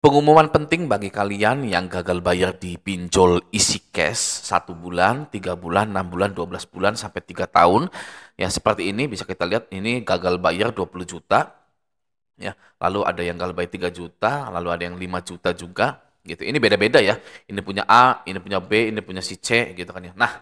Pengumuman penting bagi kalian yang gagal bayar di pinjol isi cash 1 bulan, 3 bulan, 6 bulan, 12 bulan, sampai 3 tahun. Ya, seperti ini bisa kita lihat ini gagal bayar 20 juta. Ya, lalu ada yang gagal bayar 3 juta, lalu ada yang 5 juta juga. Gitu. Ini beda-beda ya. Ini punya A, ini punya B, ini punya si C gitu kan ya. Nah,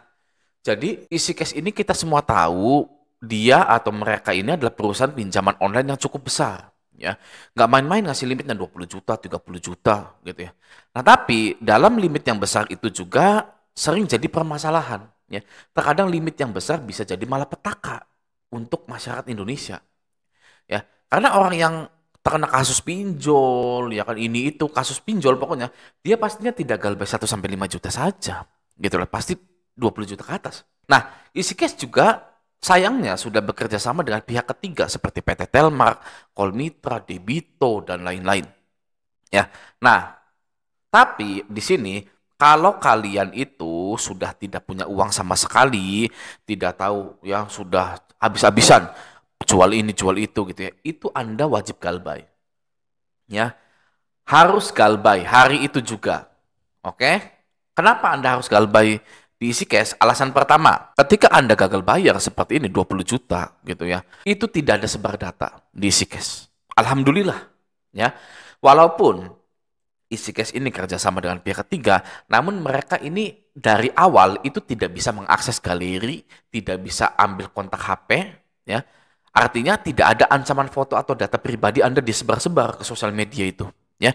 jadi isi cash ini kita semua tahu dia atau mereka ini adalah perusahaan pinjaman online yang cukup besar. Ya, nggak main-main ngasih limitnya 20 juta, 30 juta gitu ya. Nah, tapi dalam limit yang besar itu juga sering jadi permasalahan. Ya, terkadang limit yang besar bisa jadi malapetaka untuk masyarakat Indonesia. Ya, karena orang yang terkena kasus pinjol, ya kan ini itu kasus pinjol pokoknya, dia pastinya tidak galbay 1 sampai 5 juta saja. Gitu lah, pasti 20 juta ke atas. Nah, isi cash juga sayangnya sudah bekerja sama dengan pihak ketiga seperti PT Telmark, Kolmitra, Debito, dan lain-lain. Ya. Nah, tapi di sini kalau kalian itu sudah tidak punya uang sama sekali, tidak tahu ya sudah habis-habisan jual ini jual itu gitu ya, itu Anda wajib galbay. Ya, harus galbay hari itu juga. Oke? Kenapa Anda harus galbay di isi cash? Alasan pertama, ketika Anda gagal bayar seperti ini 20 juta gitu ya, itu tidak ada sebar data di isi cash. Alhamdulillah ya. Walaupun isi cash ini kerjasama dengan pihak ketiga, namun mereka ini dari awal itu tidak bisa mengakses galeri, tidak bisa ambil kontak HP, ya. Artinya tidak ada ancaman foto atau data pribadi Anda disebar-sebar ke sosial media itu, ya.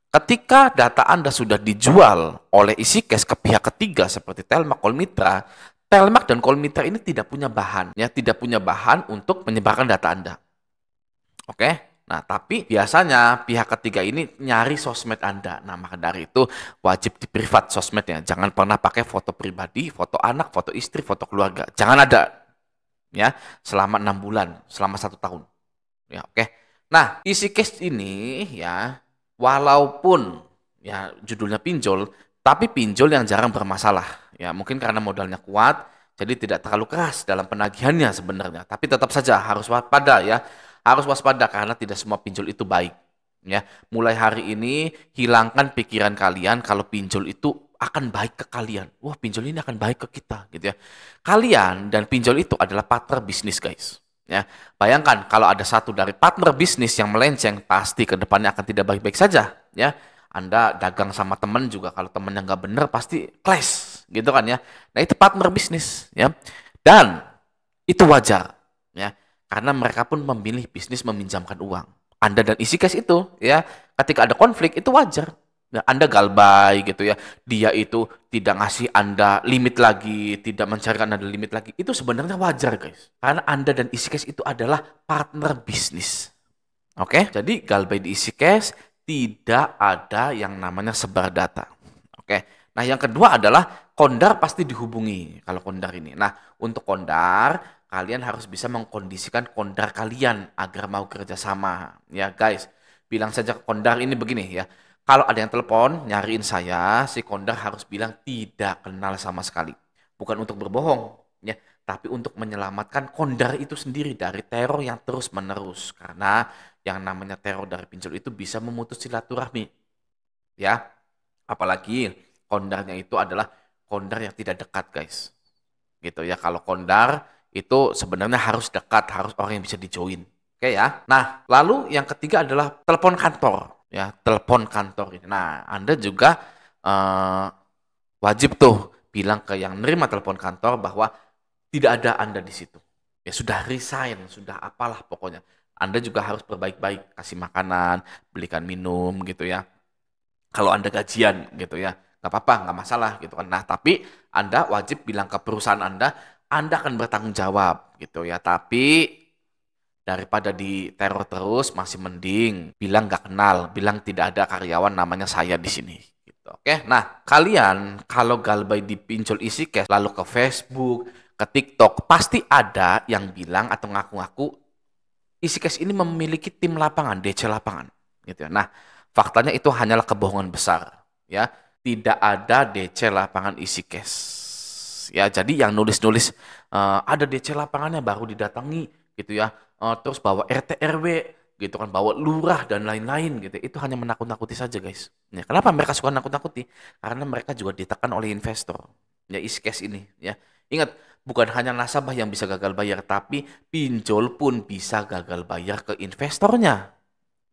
Ketika data Anda sudah dijual oleh isi cash ke pihak ketiga seperti Telmak, Kolmitra, Telmak dan Kolmitra ini tidak punya bahan, ya, tidak punya bahan untuk menyebarkan data Anda. Oke? Nah, tapi biasanya pihak ketiga ini nyari sosmed Anda. Nah, maka dari itu wajib di privat sosmednya. Jangan pernah pakai foto pribadi, foto anak, foto istri, foto keluarga. Jangan ada, ya, selama 6 bulan, selama 1 tahun. Ya, oke. Nah, isi case ini ya, walaupun ya judulnya pinjol, tapi pinjol yang jarang bermasalah. Ya, mungkin karena modalnya kuat, jadi tidak terlalu keras dalam penagihannya sebenarnya. Tapi tetap saja harus waspada ya. Harus waspada karena tidak semua pinjol itu baik. Ya, mulai hari ini hilangkan pikiran kalian kalau pinjol itu akan baik ke kalian. Wah, pinjol ini akan baik ke kita gitu ya. Kalian dan pinjol itu adalah partner bisnis, guys. Ya, bayangkan kalau ada satu dari partner bisnis yang melenceng, pasti ke depannya akan tidak baik-baik saja. Ya, Anda dagang sama teman juga, kalau temennya nggak bener pasti clash, gitu kan ya. Nah, itu partner bisnis, ya. Dan itu wajar, ya, karena mereka pun memilih bisnis meminjamkan uang. Anda dan isi cash itu, ya, ketika ada konflik itu wajar. Nah, Anda galbay gitu ya, dia itu tidak ngasih Anda limit lagi, tidak mencarikan Anda limit lagi. Itu sebenarnya wajar, guys. Karena Anda dan isi cash itu adalah partner bisnis. Oke? Jadi galbay di isi cash tidak ada yang namanya sebar data. Oke. Nah, yang kedua adalah Kondar pasti dihubungi kalau Kondar ini. Nah, untuk Kondar kalian harus bisa mengkondisikan Kondar kalian agar mau kerjasama. Ya, guys. Bilang saja ke Kondar ini begini ya. Kalau ada yang telepon, nyariin saya, si Kondar harus bilang tidak kenal sama sekali. Bukan untuk berbohong, ya, tapi untuk menyelamatkan Kondar itu sendiri dari teror yang terus-menerus. Karena yang namanya teror dari pinjol itu bisa memutus silaturahmi, ya. Apalagi Kondarnya itu adalah Kondar yang tidak dekat, guys. Gitu ya. Kalau Kondar itu sebenarnya harus dekat, harus orang yang bisa dijoin. Oke ya. Nah, lalu yang ketiga adalah telepon kantor. Ya, telepon kantor ini. Nah, Anda juga eh, wajib tuh bilang ke yang nerima telepon kantor bahwa tidak ada Anda di situ. Ya sudah resign, sudah apalah pokoknya. Anda juga harus berbaik-baik, kasih makanan, belikan minum gitu ya. Kalau Anda gajian gitu ya, nggak apa-apa, nggak masalah gitu kan. Nah, tapi Anda wajib bilang ke perusahaan Anda akan bertanggung jawab gitu ya. Tapi daripada di teror terus masih mending bilang nggak kenal, bilang tidak ada karyawan namanya saya di sini. Gitu. Oke, nah kalian kalau galbay di pinjol isi cash lalu ke Facebook, ke TikTok, pasti ada yang bilang atau ngaku-ngaku isi cash ini memiliki tim lapangan, DC lapangan, gitu ya. Nah, faktanya itu hanyalah kebohongan besar, ya. Tidak ada DC lapangan isi cash. Ya, jadi yang nulis-nulis ada DC lapangannya baru didatangi gitu ya. Terus bawa RT RW gitu kan, bawa lurah dan lain-lain gitu. Itu hanya menakut-nakuti saja, guys. Ya, kenapa mereka suka nakut-nakuti? Karena mereka juga ditekan oleh investor. Ya, isi cash ini, ya. Ingat, bukan hanya nasabah yang bisa gagal bayar, tapi pinjol pun bisa gagal bayar ke investornya.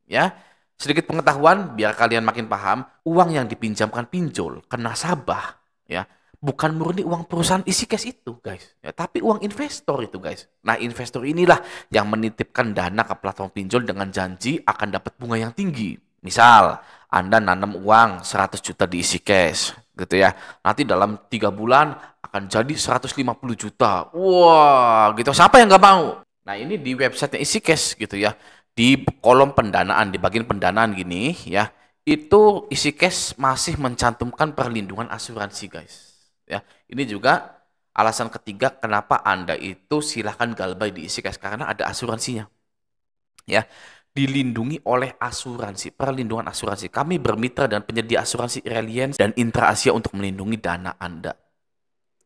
Ya, sedikit pengetahuan biar kalian makin paham, uang yang dipinjamkan pinjol ke nasabah, ya, bukan murni uang perusahaan isi cash itu, guys. Ya, tapi uang investor itu, guys. Nah, investor inilah yang menitipkan dana ke platform pinjol dengan janji akan dapat bunga yang tinggi. Misal, Anda nanam uang 100 juta di isi cash, gitu ya. Nanti dalam 3 bulan akan jadi 150 juta. Wah, gitu. Siapa yang nggak mau? Nah, ini di websitenya isi cash, gitu ya. Di kolom pendanaan, di bagian pendanaan gini, ya, itu isi cash masih mencantumkan perlindungan asuransi, guys. Ya, ini juga alasan ketiga kenapa Anda itu silahkan galbay di isi cash karena ada asuransinya. Ya, dilindungi oleh asuransi, perlindungan asuransi. Kami bermitra dan penyedia asuransi Reliance dan Intra Asia untuk melindungi dana Anda.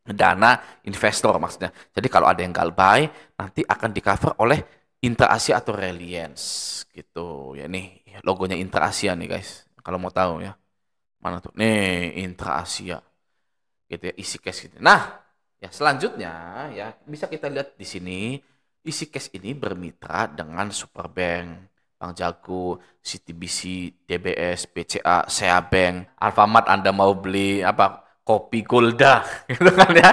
Dana investor maksudnya. Jadi kalau ada yang galbay, nanti akan di-cover oleh Intra Asia atau Reliance gitu. Ya nih, logonya Intra Asia nih, guys. Kalau mau tahu ya. Mana tuh? Nih, Intra Asia gitu ya, isi cash gitu. Nah, ya selanjutnya ya bisa kita lihat di sini isi cash ini bermitra dengan Superbank, Bank Jago, CTBC, DBS, BCA, SEA Bank, Alfamart Anda mau beli apa kopi Golda gitu kan ya.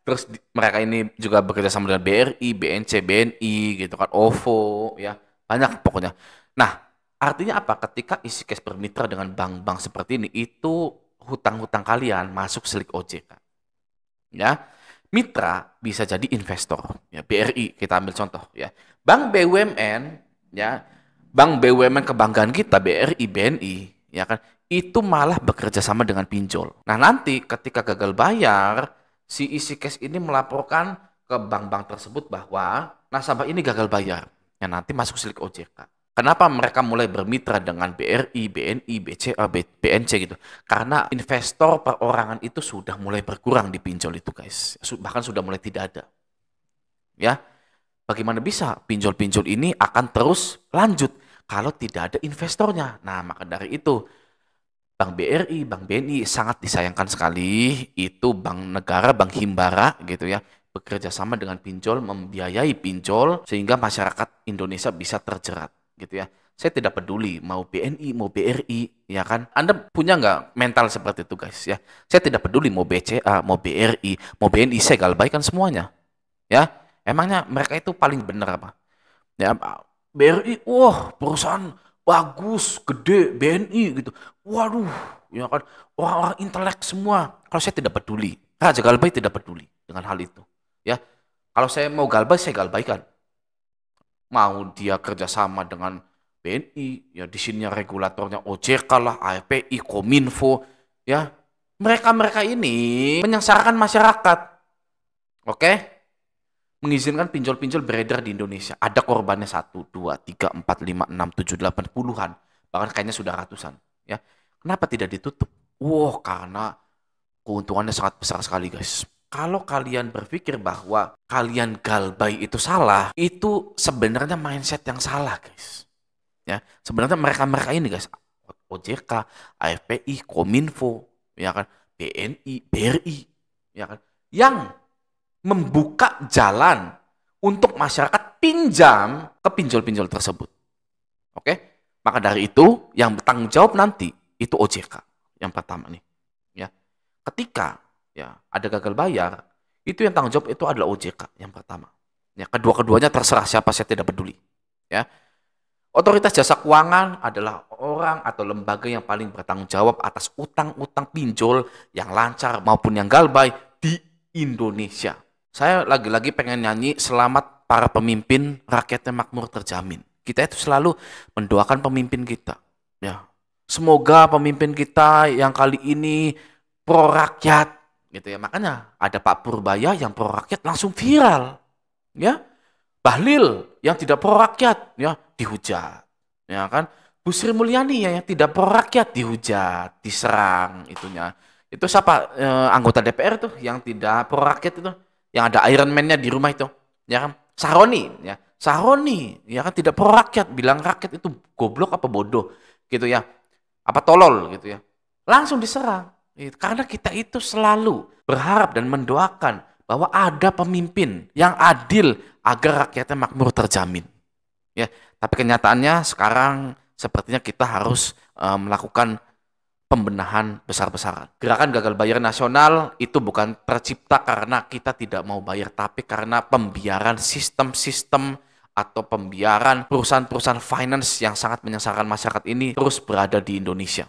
Terus mereka ini juga bekerja sama dengan BRI, BNC, BNI gitu kan, OVO ya. Banyak pokoknya. Nah, artinya apa? Ketika isi cash bermitra dengan bank-bank seperti ini itu hutang-hutang kalian masuk selik OJK. Ya, mitra bisa jadi investor. Ya, BRI kita ambil contoh ya. Bank BUMN ya, bank BUMN kebanggaan kita BRI, BNI ya kan, itu malah bekerja sama dengan pinjol. Nah, nanti ketika gagal bayar, si isi cash ini melaporkan ke bank-bank tersebut bahwa nasabah ini gagal bayar. Ya, nanti masuk silik OJK. Kenapa mereka mulai bermitra dengan BRI, BNI, BCA, BNC gitu? Karena investor perorangan itu sudah mulai berkurang di pinjol itu, guys. Bahkan sudah mulai tidak ada. Ya, bagaimana bisa pinjol-pinjol ini akan terus lanjut kalau tidak ada investornya? Nah, maka dari itu Bank BRI, Bank BNI sangat disayangkan sekali itu bank negara, bank himbara gitu ya, bekerja sama dengan pinjol, membiayai pinjol sehingga masyarakat Indonesia bisa terjerat gitu ya. Saya tidak peduli mau BNI, mau BRI, ya kan? Anda punya nggak mental seperti itu, guys ya? Saya tidak peduli mau BCA, mau BRI, mau BNI, saya galbaikan semuanya. Ya, emangnya mereka itu paling benar apa? Ya, BRI, wah perusahaan bagus, gede, BNI gitu. Waduh, ya kan orang-orang intelek semua. Kalau saya tidak peduli, Raja Galbay tidak peduli dengan hal itu. Ya, kalau saya mau galbay, saya galbaikan. Mau dia kerjasama dengan BNI, ya di sini regulatornya OJK lah, AFPI, Kominfo, ya mereka-mereka ini menyengsarakan masyarakat, oke? Mengizinkan pinjol-pinjol beredar di Indonesia. Ada korbannya 1, 2, 3, 4, 5, 6, 7, 8, puluhan, bahkan kayaknya sudah ratusan. Ya, kenapa tidak ditutup? Wah, karena keuntungannya sangat besar sekali, guys. Kalau kalian berpikir bahwa kalian galbay itu salah, itu sebenarnya mindset yang salah, guys. Ya, sebenarnya mereka-mereka ini, guys, OJK, AFPI, Kominfo, ya kan, BNI, BRI, ya kan, yang membuka jalan untuk masyarakat pinjam ke pinjol-pinjol tersebut. Oke? Maka dari itu, yang bertanggung jawab nanti itu OJK yang pertama nih. Ya, ketika ya ada gagal bayar, itu yang tanggung jawab itu adalah OJK yang pertama. Ya, kedua-keduanya terserah siapa, saya tidak peduli. Ya, otoritas jasa keuangan adalah orang atau lembaga yang paling bertanggung jawab atas utang-utang pinjol yang lancar maupun yang galbay di Indonesia. Saya lagi-lagi pengen nyanyi selamat para pemimpin rakyatnya makmur terjamin. Kita itu selalu mendoakan pemimpin kita. Ya, semoga pemimpin kita yang kali ini pro rakyat, gitu ya. Makanya ada Pak Purbaya yang pro rakyat langsung viral, ya. Bahlil yang tidak pro rakyat, ya dihujat, ya kan. Bu Sri Mulyani ya, yang tidak pro rakyat dihujat, diserang itunya. Itu siapa anggota DPR tuh yang tidak pro rakyat itu, yang ada Iron Man-nya di rumah itu, ya kan? Saroni, ya. Saroni, ya kan tidak pro rakyat, bilang rakyat itu goblok apa bodoh, gitu ya. Apa tolol gitu ya. Langsung diserang. Karena kita itu selalu berharap dan mendoakan bahwa ada pemimpin yang adil agar rakyatnya makmur terjamin. Ya, tapi kenyataannya sekarang sepertinya kita harus melakukan pembenahan besar-besaran. Gerakan gagal bayar nasional itu bukan tercipta karena kita tidak mau bayar, tapi karena pembiaran sistem-sistem atau pembiaran perusahaan-perusahaan finance yang sangat menyengsarakan masyarakat ini terus berada di Indonesia.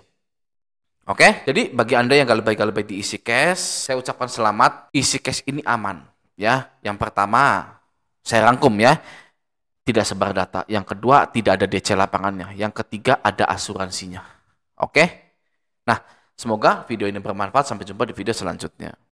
Oke, jadi bagi Anda yang galbay-galbay di EasyCash, saya ucapkan selamat. EasyCash ini aman, ya. Yang pertama, saya rangkum ya, tidak sebar data. Yang kedua, tidak ada DC lapangannya. Yang ketiga, ada asuransinya. Oke? Nah, semoga video ini bermanfaat. Sampai jumpa di video selanjutnya.